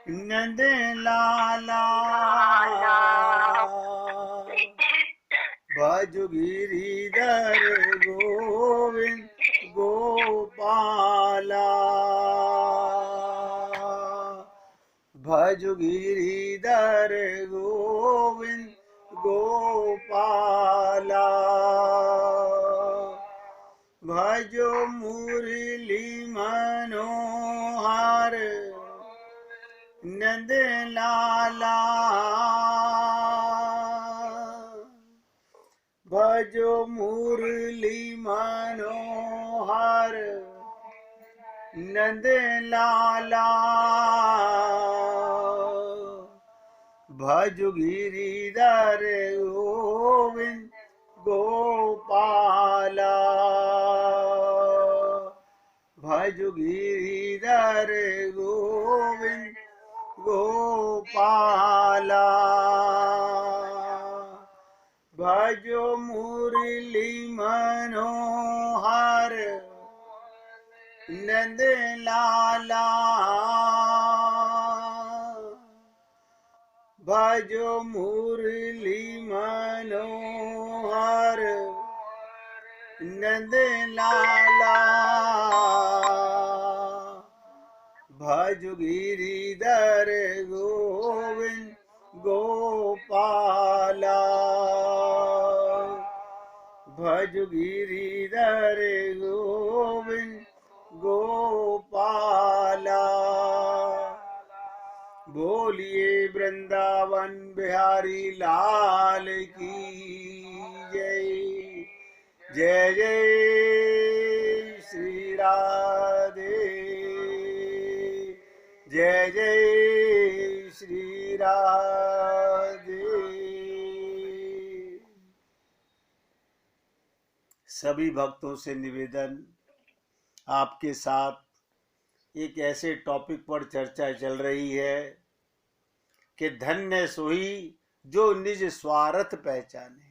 नंद लाला भज गिरिधर गोविंद गोपाला भज गिरिधर गोविंद गोपाला भजो मुरली मनोहर नंद लाला भजो मुरली मनोहर नंद लाला भज गिरिधर गोविंद गोपाला भज गिरिधर गोविंद गोपाला भजो मुरली मनोहर नंद लाला भजो मुरली मनोहर नंद लाला भज गिरिधर गोविंद गोपाला भज गिरिधर गोविंद गोपाला बोलिए वृंदावन बिहारी लाल की जय। जय जय श्री राधे जय जय श्री राधे। सभी भक्तों से निवेदन, आपके साथ एक ऐसे टॉपिक पर चर्चा चल रही है कि धन्य सोई जो निज स्वार्थ पहचाने।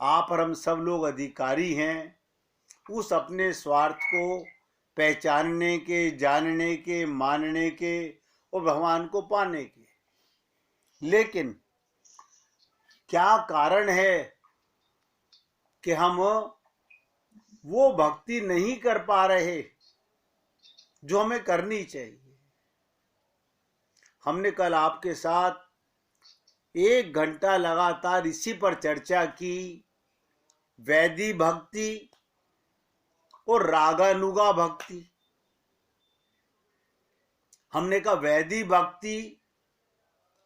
आप और हम सब लोग अधिकारी हैं उस अपने स्वार्थ को पहचानने के, जानने के, मानने के और भगवान को पाने के। लेकिन क्या कारण है कि हम वो भक्ति नहीं कर पा रहे जो हमें करनी चाहिए। हमने कल आपके साथ 1 घंटा लगातार इसी पर चर्चा की, वैदी भक्ति और रागानुगा भक्ति। हमने कहा वैदी भक्ति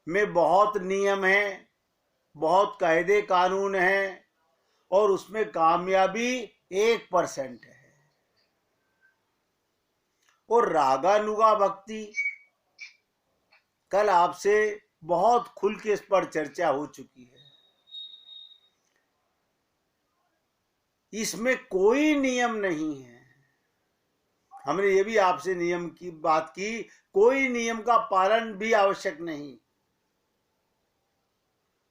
में बहुत नियम हैं, बहुत कायदे कानून हैं और उसमें कामयाबी 1% है। और रागानुगा भक्ति कल आपसे बहुत खुल के इस पर चर्चा हो चुकी है। इसमें कोई नियम नहीं है। हमने ये भी आपसे नियम की बात की, कोई नियम का पालन भी आवश्यक नहीं।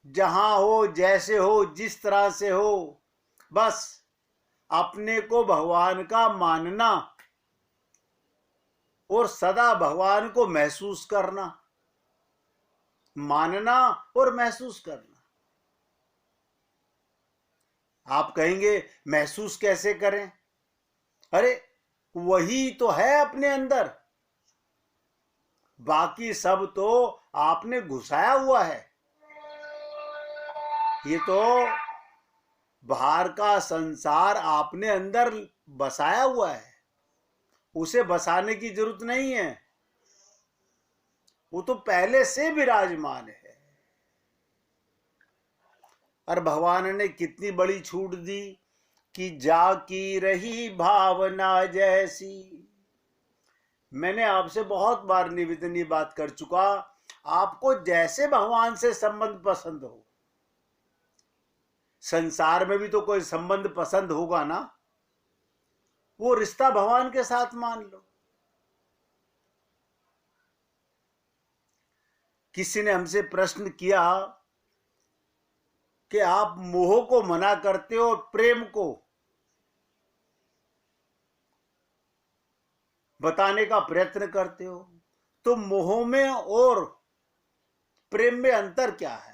जहां हो, जैसे हो, जिस तरह से हो, बस अपने को भगवान का मानना और सदा भगवान को महसूस करना, मानना और महसूस करना। आप कहेंगे महसूस कैसे करें? अरे वही तो है अपने अंदर, बाकी सब तो आपने घुसाया हुआ है। ये तो बाहर का संसार आपने अंदर बसाया हुआ है, उसे बसाने की जरूरत नहीं है, वो तो पहले से विराजमान है। और भगवान ने कितनी बड़ी छूट दी कि जाकी रही भावना जैसी। मैंने आपसे बहुत बार निवेदन ये बात कर चुका, आपको जैसे भगवान से संबंध पसंद हो, संसार में भी तो कोई संबंध पसंद होगा ना, वो रिश्ता भगवान के साथ मान लो। किसी ने हमसे प्रश्न किया कि आप मोह को मना करते हो और प्रेम को बताने का प्रयत्न करते हो, तो मोह में और प्रेम में अंतर क्या है?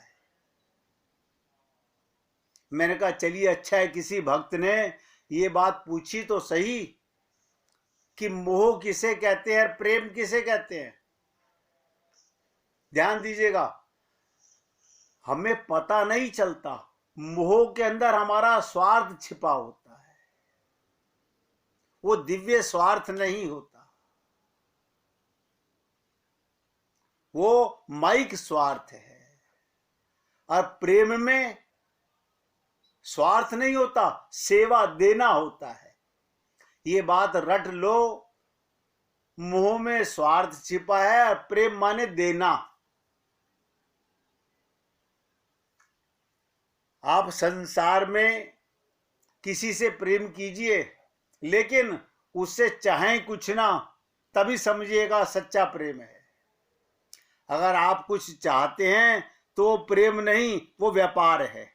मैंने कहा चलिए अच्छा है, किसी भक्त ने ये बात पूछी तो सही कि मोह किसे कहते हैं और प्रेम किसे कहते हैं। ध्यान दीजिएगा, हमें पता नहीं चलता, मोह के अंदर हमारा स्वार्थ छिपा होता है, वो दिव्य स्वार्थ नहीं होता, वो माइक स्वार्थ है। और प्रेम में स्वार्थ नहीं होता, सेवा देना होता है। ये बात रट लो, मोह में स्वार्थ छिपा है और प्रेम माने देना। आप संसार में किसी से प्रेम कीजिए, लेकिन उससे चाहें कुछ ना, तभी समझिएगा सच्चा प्रेम है। अगर आप कुछ चाहते हैं तो वो प्रेम नहीं, वो व्यापार है,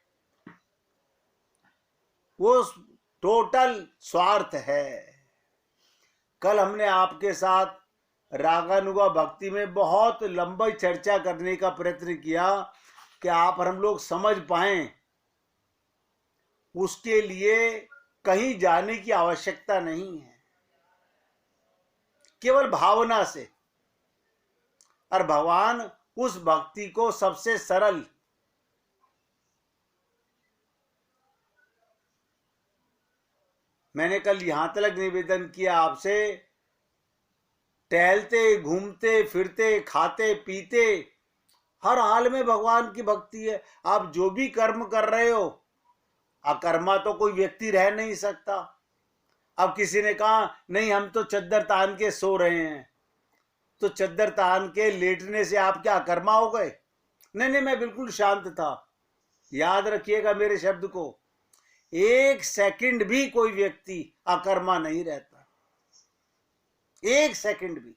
वो टोटल स्वार्थ है। कल हमने आपके साथ रागानुगा भक्ति में बहुत लंबी चर्चा करने का प्रयत्न किया कि आप और हम लोग समझ पाएं। उसके लिए कहीं जाने की आवश्यकता नहीं है, केवल भावना से। और भगवान उस भक्ति को सबसे सरल, मैंने कल यहां तक निवेदन किया आपसे, टहलते घूमते फिरते खाते पीते हर हाल में भगवान की भक्ति है। आप जो भी कर्म कर रहे हो, अकर्मा तो कोई व्यक्ति रह नहीं सकता। अब किसी ने कहा नहीं हम तो चद्दर तान के सो रहे हैं, तो चद्दर तान के लेटने से आप क्या अकर्मा हो गए? नहीं नहीं, मैं बिल्कुल शांत था। याद रखिएगा मेरे शब्द को, एक सेकंड भी कोई व्यक्ति अकर्मा नहीं रहता, एक सेकंड भी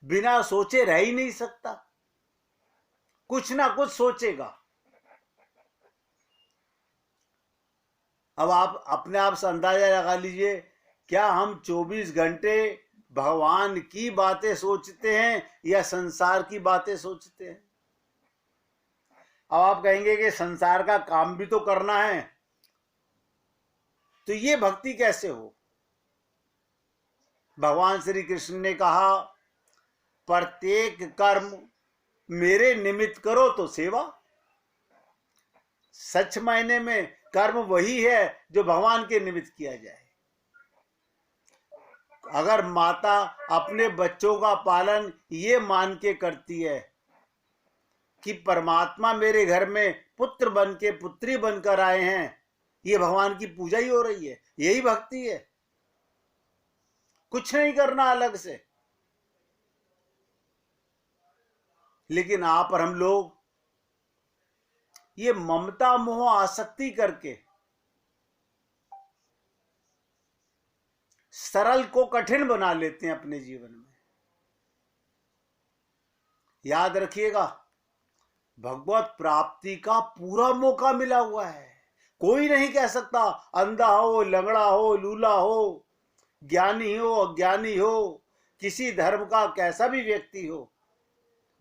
बिना सोचे रह ही नहीं सकता, कुछ ना कुछ सोचेगा। अब आप अपने आप से अंदाजा लगा लीजिए, क्या हम 24 घंटे भगवान की बातें सोचते हैं या संसार की बातें सोचते हैं? अब आप कहेंगे कि संसार का काम भी तो करना है, तो ये भक्ति कैसे हो? भगवान श्री कृष्ण ने कहा प्रत्येक कर्म मेरे निमित्त करो तो सेवा। सच मायने में कर्म वही है जो भगवान के निमित्त किया जाए। अगर माता अपने बच्चों का पालन ये मान के करती है कि परमात्मा मेरे घर में पुत्र बन के पुत्री बनकर आए हैं, ये भगवान की पूजा ही हो रही है, यही भक्ति है, कुछ नहीं करना अलग से। लेकिन आप और हम लोग ये ममता मोह आसक्ति करके सरल को कठिन बना लेते हैं अपने जीवन में। याद रखिएगा, भगवत प्राप्ति का पूरा मौका मिला हुआ है। कोई नहीं कह सकता, अंधा हो, लंगड़ा हो, लूला हो, ज्ञानी हो, अज्ञानी हो, किसी धर्म का कैसा भी व्यक्ति हो,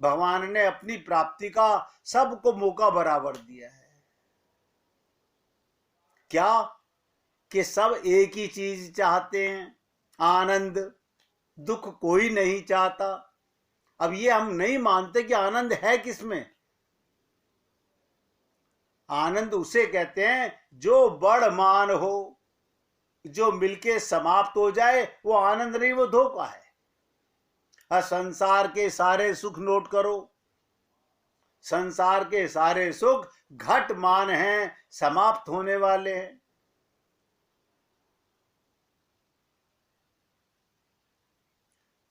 भगवान ने अपनी प्राप्ति का सबको मौका बराबर दिया है। क्या कि सब एक ही चीज चाहते हैं, आनंद। दुख कोई नहीं चाहता। अब ये हम नहीं मानते कि आनंद है किसमें। आनंद उसे कहते हैं जो बड़ मान हो, जो मिलके समाप्त हो जाए, वो आनंद नहीं, वो धोखा है। संसार के सारे सुख नोट करो, संसार के सारे सुख घट मान हैं, समाप्त होने वाले हैं।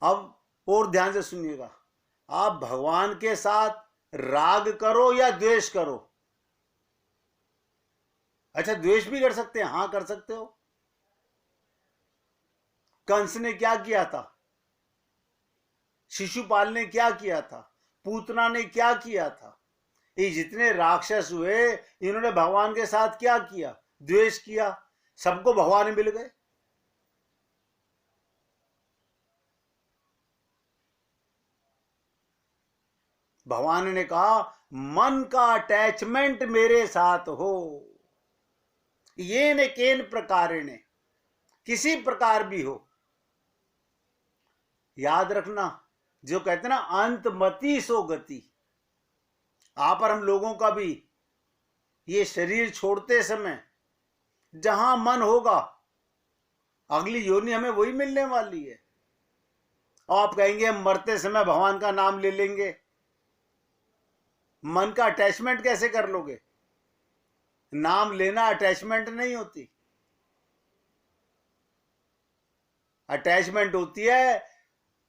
अब और ध्यान से सुनिएगा, आप भगवान के साथ राग करो या द्वेष करो। अच्छा, द्वेष भी कर सकते हैं, हां कर सकते हो। कंस ने क्या किया था, शिशुपाल ने क्या किया था, पूतना ने क्या किया था, ये जितने राक्षस हुए इन्होंने भगवान के साथ क्या किया, द्वेष किया, सबको भगवान मिल गए। भगवान ने कहा मन का अटैचमेंट मेरे साथ हो, ये न केन प्रकार ने, किसी प्रकार भी हो। याद रखना, जो कहते ना अंतमति सो गति, आप और हम लोगों का भी ये शरीर छोड़ते समय जहां मन होगा अगली योनि हमें वही मिलने वाली है। और आप कहेंगे हम मरते समय भगवान का नाम ले लेंगे, मन का अटैचमेंट कैसे कर लोगे? नाम लेना अटैचमेंट नहीं होती, अटैचमेंट होती है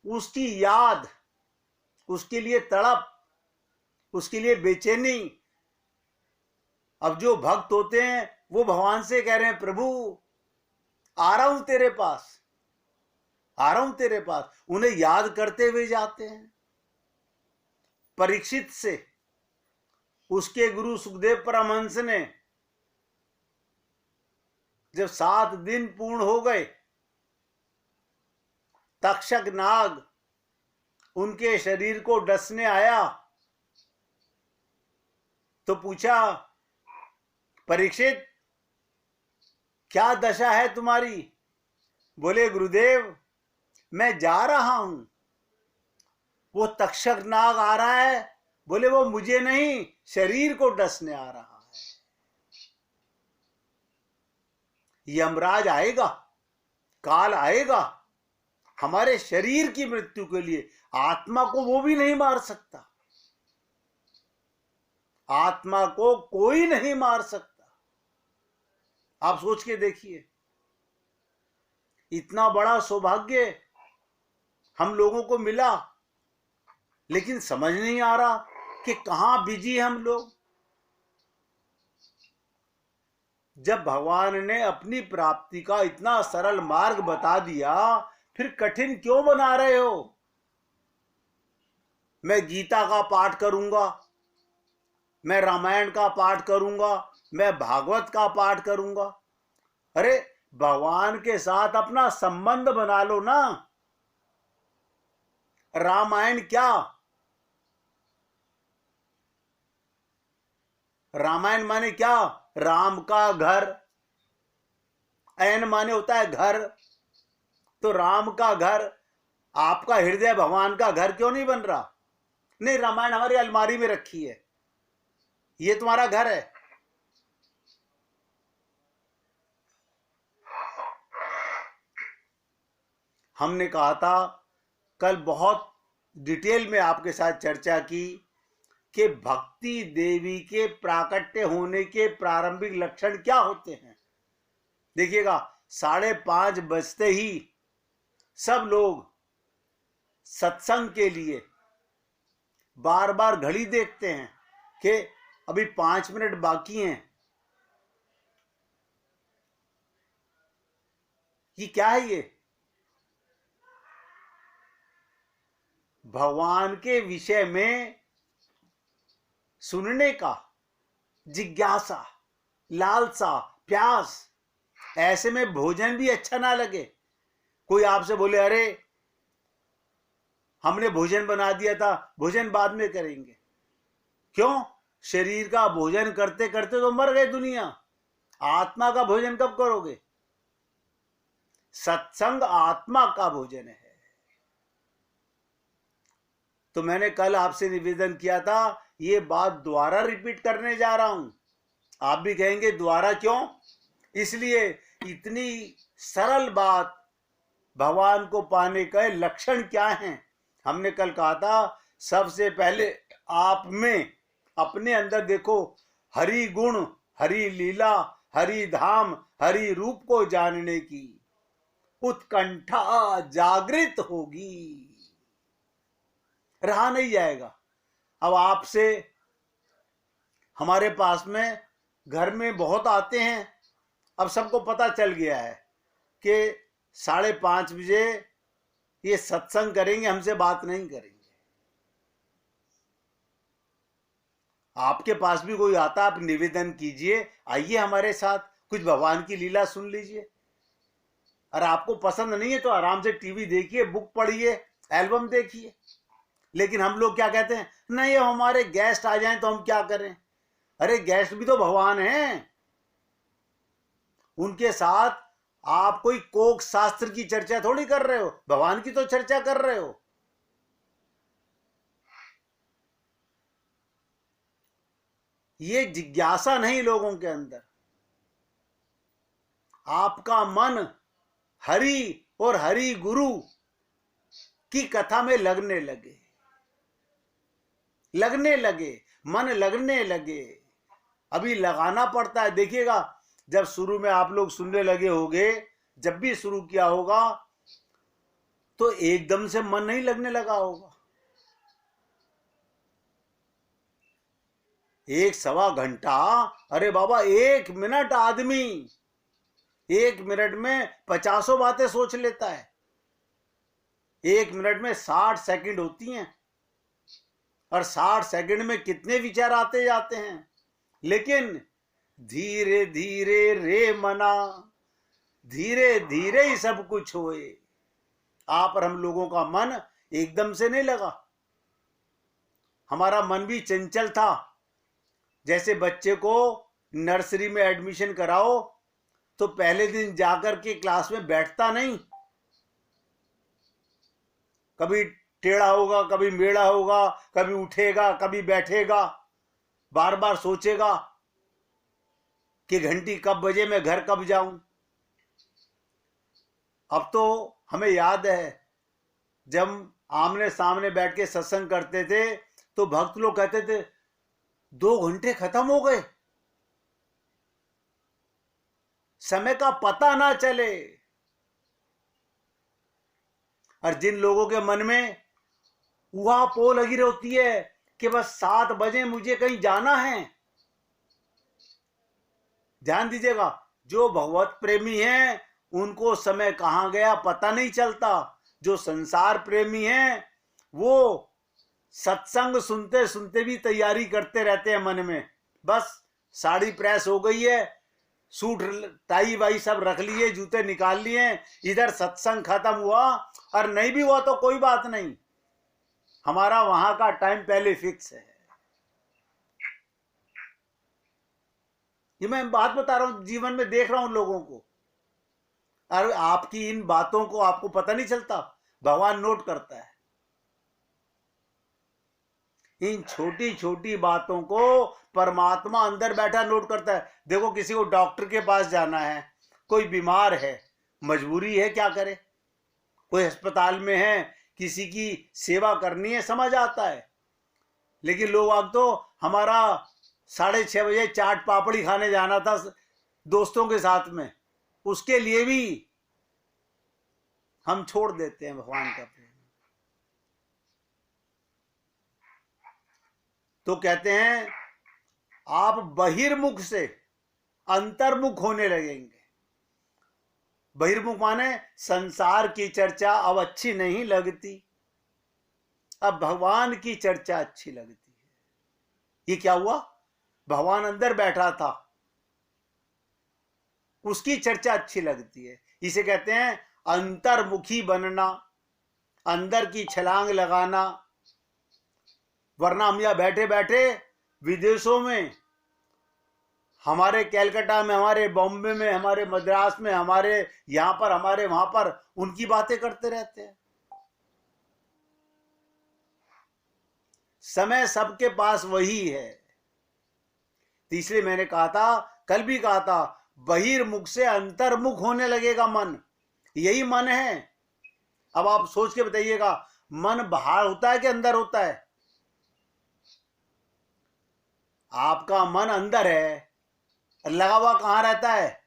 उसकी याद, उसके लिए तड़प, उसके लिए बेचैनी। अब जो भक्त होते हैं वो भगवान से कह रहे हैं प्रभु आ रहा हूं तेरे पास, आ रहा हूं तेरे पास, उन्हें याद करते हुए जाते हैं। परीक्षित से उसके गुरु सुखदेव परमहंस ने जब 7 दिन पूर्ण हो गए, तक्षक नाग उनके शरीर को डसने आया तो पूछा परीक्षित क्या दशा है तुम्हारी? बोले गुरुदेव मैं जा रहा हूं, वो तक्षक नाग आ रहा है। बोले वो मुझे नहीं, शरीर को डसने आ रहा है। यमराज आएगा, काल आएगा हमारे शरीर की मृत्यु के लिए, आत्मा को वो भी नहीं मार सकता, आत्मा को कोई नहीं मार सकता। आप सोच के देखिए, इतना बड़ा सौभाग्य हम लोगों को मिला, लेकिन समझ नहीं आ रहा कि कहां बिजी हम लोग। जब भगवान ने अपनी प्राप्ति का इतना सरल मार्ग बता दिया, फिर कठिन क्यों बना रहे हो? मैं गीता का पाठ करूंगा, मैं रामायण का पाठ करूंगा, मैं भागवत का पाठ करूंगा। अरे भगवान के साथ अपना संबंध बना लो ना। रामायण क्या? रामायण माने क्या? राम का घर, ऐन माने होता है घर, तो राम का घर। आपका हृदय भगवान का घर क्यों नहीं बन रहा? नहीं, रामायण हमारी अलमारी में रखी है, ये तुम्हारा घर है। हमने कहा था कल, बहुत डिटेल में आपके साथ चर्चा की कि भक्ति देवी के प्राकट्य होने के प्रारंभिक लक्षण क्या होते हैं। देखिएगा, 5:30 बजते ही सब लोग सत्संग के लिए बार बार घड़ी देखते हैं कि अभी 5 मिनट बाकी हैं। ये क्या है? ये भगवान के विषय में सुनने का जिज्ञासा, लालसा, प्यास। ऐसे में भोजन भी अच्छा ना लगे। कोई आपसे बोले अरे हमने भोजन बना दिया था, भोजन बाद में करेंगे। क्यों? शरीर का भोजन करते करते तो मर गए दुनिया, आत्मा का भोजन कब करोगे? सत्संग आत्मा का भोजन है। तो मैंने कल आपसे निवेदन किया था, ये बात दोबारा रिपीट करने जा रहा हूं। आप भी कहेंगे दोबारा क्यों? इसलिए इतनी सरल बात, भगवान को पाने का लक्षण क्या है। हमने कल कहा था सबसे पहले आप में, अपने अंदर देखो, हरि गुण, हरि लीला, हरि धाम, हरि रूप को जानने की उत्कंठा जागृत होगी, रहा नहीं जाएगा। अब आपसे हमारे पास में घर में बहुत आते हैं, अब सबको पता चल गया है कि 5:30 बजे ये सत्संग करेंगे, हमसे बात नहीं करेंगे। आपके पास भी कोई आता, आप निवेदन कीजिए, आइए हमारे साथ, कुछ भगवान की लीला सुन लीजिए। और आपको पसंद नहीं है तो आराम से टीवी देखिए, बुक पढ़िए, एल्बम देखिए। लेकिन हम लोग क्या कहते हैं, नहीं अब हमारे गेस्ट आ जाएं तो हम क्या करें। अरे गेस्ट भी तो भगवान हैं, उनके साथ आप कोई कोक शास्त्र की चर्चा थोड़ी कर रहे हो, भगवान की तो चर्चा कर रहे हो। ये जिज्ञासा नहीं लोगों के अंदर। आपका मन हरि और हरि गुरु की कथा में लगने लगे, मन लगने लगे। अभी लगाना पड़ता है। देखिएगा, जब शुरू में आप लोग सुनने लगे होगे, जब भी शुरू किया होगा तो एकदम से मन नहीं लगने लगा होगा। 1-1.25 घंटा, अरे बाबा 1 मिनट आदमी 1 मिनट में 50 बातें सोच लेता है। 1 मिनट में 60 सेकंड होती हैं, और 60 सेकंड में कितने विचार आते जाते हैं। लेकिन धीरे धीरे रे मना, धीरे धीरे ही सब कुछ होए। आप और हम लोगों का मन एकदम से नहीं लगा। हमारा मन भी चंचल था। जैसे बच्चे को नर्सरी में एडमिशन कराओ तो पहले दिन जाकर के क्लास में बैठता नहीं, कभी टेढ़ा होगा, कभी मेढ़ा होगा, कभी उठेगा, कभी बैठेगा, बार बार सोचेगा कि घंटी कब बजे, मैं घर कब जाऊं। अब तो हमें याद है, जब आमने सामने बैठ के सत्संग करते थे तो भक्त लोग कहते थे 2 घंटे खत्म हो गए, समय का पता ना चले। और जिन लोगों के मन में वहां पो लगी रहती है कि बस 7 बजे मुझे कहीं जाना है, ध्यान दीजिएगा, जो भगवत प्रेमी हैं उनको समय कहां गया पता नहीं चलता। जो संसार प्रेमी हैं वो सत्संग सुनते सुनते भी तैयारी करते रहते हैं मन में। बस साड़ी प्रेस हो गई है, सूट टाई वाई सब रख लिए, जूते निकाल लिए, इधर सत्संग खत्म हुआ, और नहीं भी हुआ तो कोई बात नहीं, हमारा वहां का टाइम पहले फिक्स है। ये मैं बात बता रहा हूं, जीवन में देख रहा हूं लोगों को। और आपकी इन बातों को आपको पता नहीं चलता, भगवान नोट करता है। इन छोटी छोटी बातों को परमात्मा अंदर बैठा नोट करता है। देखो, किसी को डॉक्टर के पास जाना है, कोई बीमार है, मजबूरी है, क्या करे, कोई अस्पताल में है, किसी की सेवा करनी है, समझ आता है। लेकिन लोग अब तो हमारा 6:30 बजे चाट पापड़ी खाने जाना था दोस्तों के साथ में, उसके लिए भी हम छोड़ देते हैं भगवान का प्रेम। तो कहते हैं आप बहिर्मुख से अंतर्मुख होने लगेंगे। बहिर्मुख माने संसार की चर्चा अब अच्छी नहीं लगती, अब भगवान की चर्चा अच्छी लगती है। ये क्या हुआ, भगवान अंदर बैठा था, उसकी चर्चा अच्छी लगती है। इसे कहते हैं अंतर्मुखी बनना, अंदर की छलांग लगाना। वरना हम यहाँ बैठे बैठे विदेशों में, हमारे कैलकाटा में, हमारे बॉम्बे में, हमारे मद्रास में, हमारे यहां पर, हमारे वहां पर उनकी बातें करते रहते हैं। समय सबके पास वही है। तीसरे मैंने कहा था, कल भी कहा था, बहिर्मुख से अंतर्मुख होने लगेगा मन, यही मन है। अब आप सोच के बताइएगा, मन बाहर होता है कि अंदर होता है? आपका मन अंदर है, लगा हुआ कहां रहता है?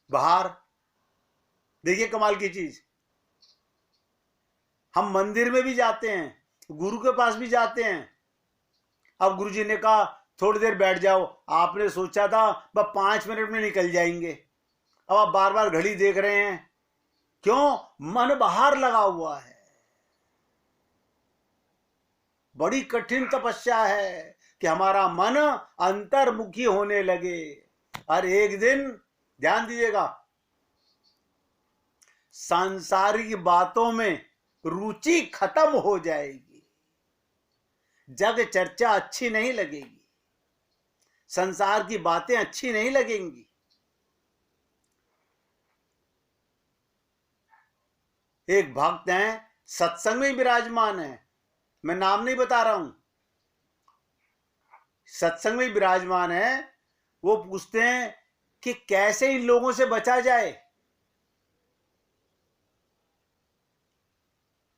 बाहर। देखिए कमाल की चीज, हम मंदिर में भी जाते हैं, गुरु के पास भी जाते हैं। अब गुरुजी ने कहा थोड़ी देर बैठ जाओ, आपने सोचा था बस 5 मिनट में निकल जाएंगे, अब आप बार बार घड़ी देख रहे हैं, क्यों? मन बाहर लगा हुआ है। बड़ी कठिन तपस्या है कि हमारा मन अंतर्मुखी होने लगे। और एक दिन, ध्यान दीजिएगा, सांसारिक बातों में रुचि खत्म हो जाएगी। जग चर्चा अच्छी नहीं लगेगी, संसार की बातें अच्छी नहीं लगेंगी। एक भक्त हैं, सत्संग में विराजमान है, मैं नाम नहीं बता रहा हूं, सत्संग में विराजमान है। वो पूछते हैं कि कैसे इन लोगों से बचा जाए।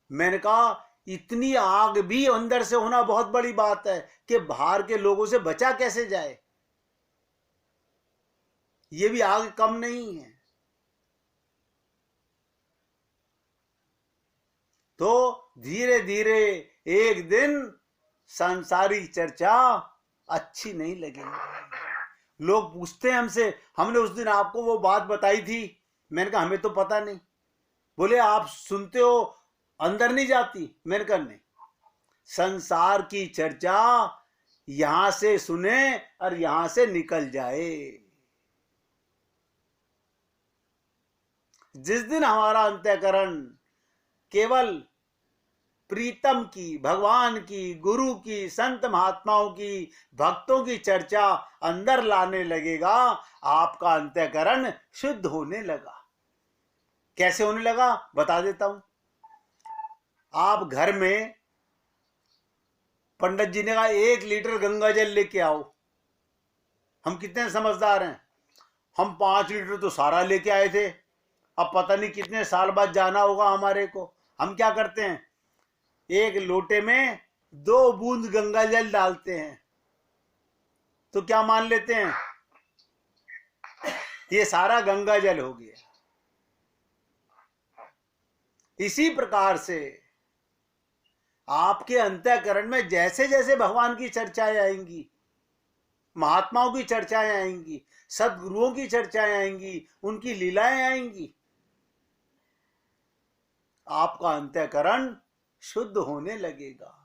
मैंने कहा इतनी आग भी अंदर से होना बहुत बड़ी बात है कि बाहर के लोगों से बचा कैसे जाए, ये भी आग कम नहीं है। तो धीरे धीरे एक दिन सांसारिक चर्चा अच्छी नहीं लगेगी। लोग पूछते हैं हमसे, हमने उस दिन आपको वो बात बताई थी। मैंने कहा हमें तो पता नहीं। बोले आप सुनते हो, अंदर नहीं जाती। मैंने कहा नहीं, संसार की चर्चा यहां से सुने और यहां से निकल जाए। जिस दिन हमारा अंतःकरण केवल प्रीतम की, भगवान की, गुरु की, संत महात्माओं की, भक्तों की चर्चा अंदर लाने लगेगा, आपका अंतःकरण शुद्ध होने लगा। कैसे होने लगा बता देता हूं। आप घर में, पंडित जी ने कहा 1 लीटर गंगा जल लेके आओ। हम कितने समझदार हैं, हम 5 लीटर तो सारा लेके आए थे। अब पता नहीं कितने साल बाद जाना होगा हमारे को। हम क्या करते हैं, 1 लोटे में 2 बूंद गंगा जल डालते हैं, तो क्या मान लेते हैं ये सारा गंगा जल हो गया। इसी प्रकार से आपके अंतःकरण में जैसे जैसे भगवान की चर्चाएं आएंगी, महात्माओं की चर्चाएं आएंगी, सदगुरुओं की चर्चाएं आएंगी, उनकी लीलाएं आएंगी, आपका अंतःकरण शुद्ध होने लगेगा।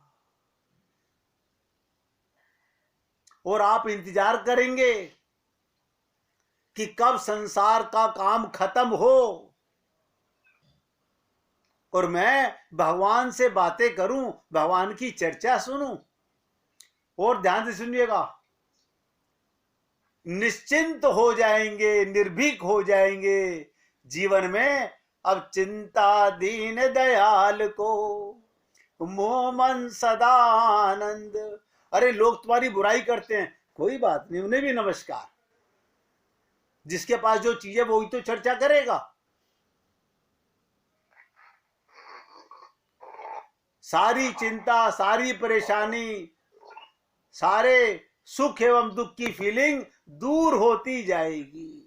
और आप इंतजार करेंगे कि कब संसार का काम खत्म हो और मैं भगवान से बातें करूं, भगवान की चर्चा सुनूं। और ध्यान से सुनिएगा, निश्चिंत हो जाएंगे, निर्भीक हो जाएंगे जीवन में। अब चिंता दीन दयाल को, मोह मन सदा आनंद। अरे लोग तुम्हारी बुराई करते हैं, कोई बात नहीं, उन्हें भी नमस्कार। जिसके पास जो चीज है वही तो चर्चा करेगा। सारी चिंता, सारी परेशानी, सारे सुख एवं दुख की फीलिंग दूर होती जाएगी।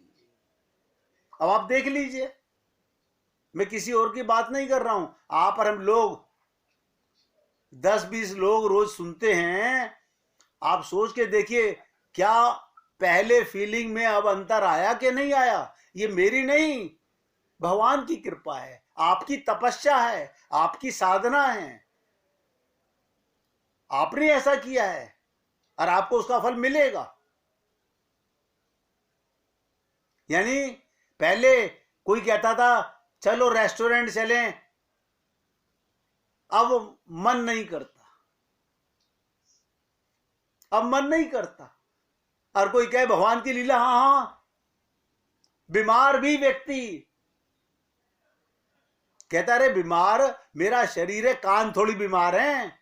अब आप देख लीजिए, मैं किसी और की बात नहीं कर रहा हूं। आप और हम लोग 10-20 लोग रोज सुनते हैं। आप सोच के देखिए, क्या पहले फीलिंग में अब अंतर आया कि नहीं आया? ये मेरी नहीं, भगवान की कृपा है, आपकी तपस्या है, आपकी साधना है। आपने ऐसा किया है और आपको उसका फल मिलेगा। यानी पहले कोई कहता था चलो रेस्टोरेंट चलें, अब मन नहीं करता, अब मन नहीं करता। और कोई कहे भगवान की लीला, हाँ हाँ। बीमार भी व्यक्ति कहता रे बीमार मेरा शरीर है, कान थोड़ी बीमार है,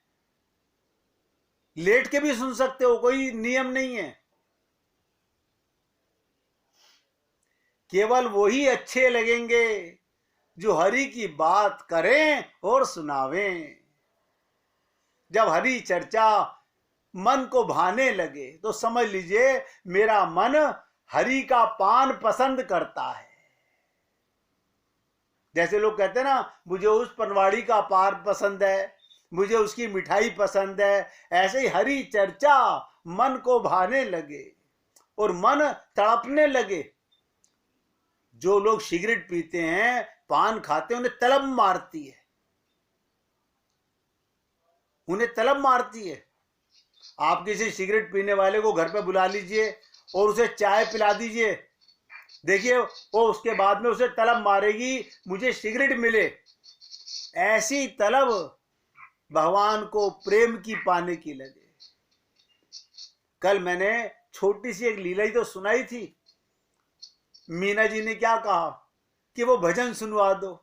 लेट के भी सुन सकते हो, कोई नियम नहीं है। केवल वही अच्छे लगेंगे जो हरि की बात करें और सुनावें। जब हरि चर्चा मन को भाने लगे तो समझ लीजिए मेरा मन हरि का पान पसंद करता है। जैसे लोग कहते हैं ना, मुझे उस पनवाड़ी का पान पसंद है, मुझे उसकी मिठाई पसंद है, ऐसे ही हरि चर्चा मन को भाने लगे और मन तड़पने लगे। जो लोग सिगरेट पीते हैं, पान खाते हैं, उन्हें तलब मारती है, उन्हें तलब मारती है। आप किसी सिगरेट पीने वाले को घर पे बुला लीजिए और उसे चाय पिला दीजिए, देखिए वो उसके बाद में उसे तलब मारेगी, मुझे सिगरेट मिले। ऐसी तलब भगवान को प्रेम की पाने की लगे। कल मैंने छोटी सी एक लीला ही तो सुनाई थी। मीना जी ने क्या कहा कि वो भजन सुनवा दो,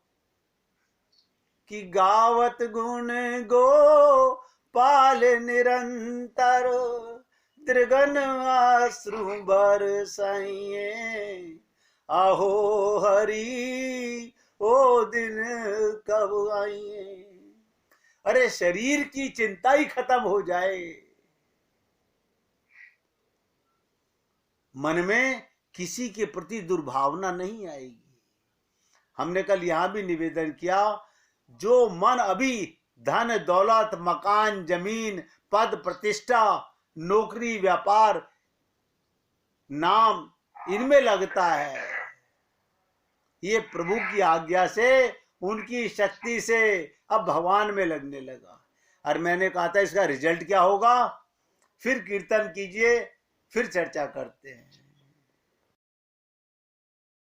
कि गावत गुण गो पाल निरंतर, त्रिगन अश्रु बरसाइए, आहो हरि ओ दिन कब आइए। अरे शरीर की चिंता ही खत्म हो जाए, मन में किसी के प्रति दुर्भावना नहीं आएगी। हमने कल यहां भी निवेदन किया, जो मन अभी धन दौलत मकान जमीन पद प्रतिष्ठा नौकरी व्यापार नाम इनमें लगता है, ये प्रभु की आज्ञा से उनकी शक्ति से अब भगवान में लगने लगा। और मैंने कहा था इसका रिजल्ट क्या होगा, फिर कीर्तन कीजिए, फिर चर्चा करते हैं।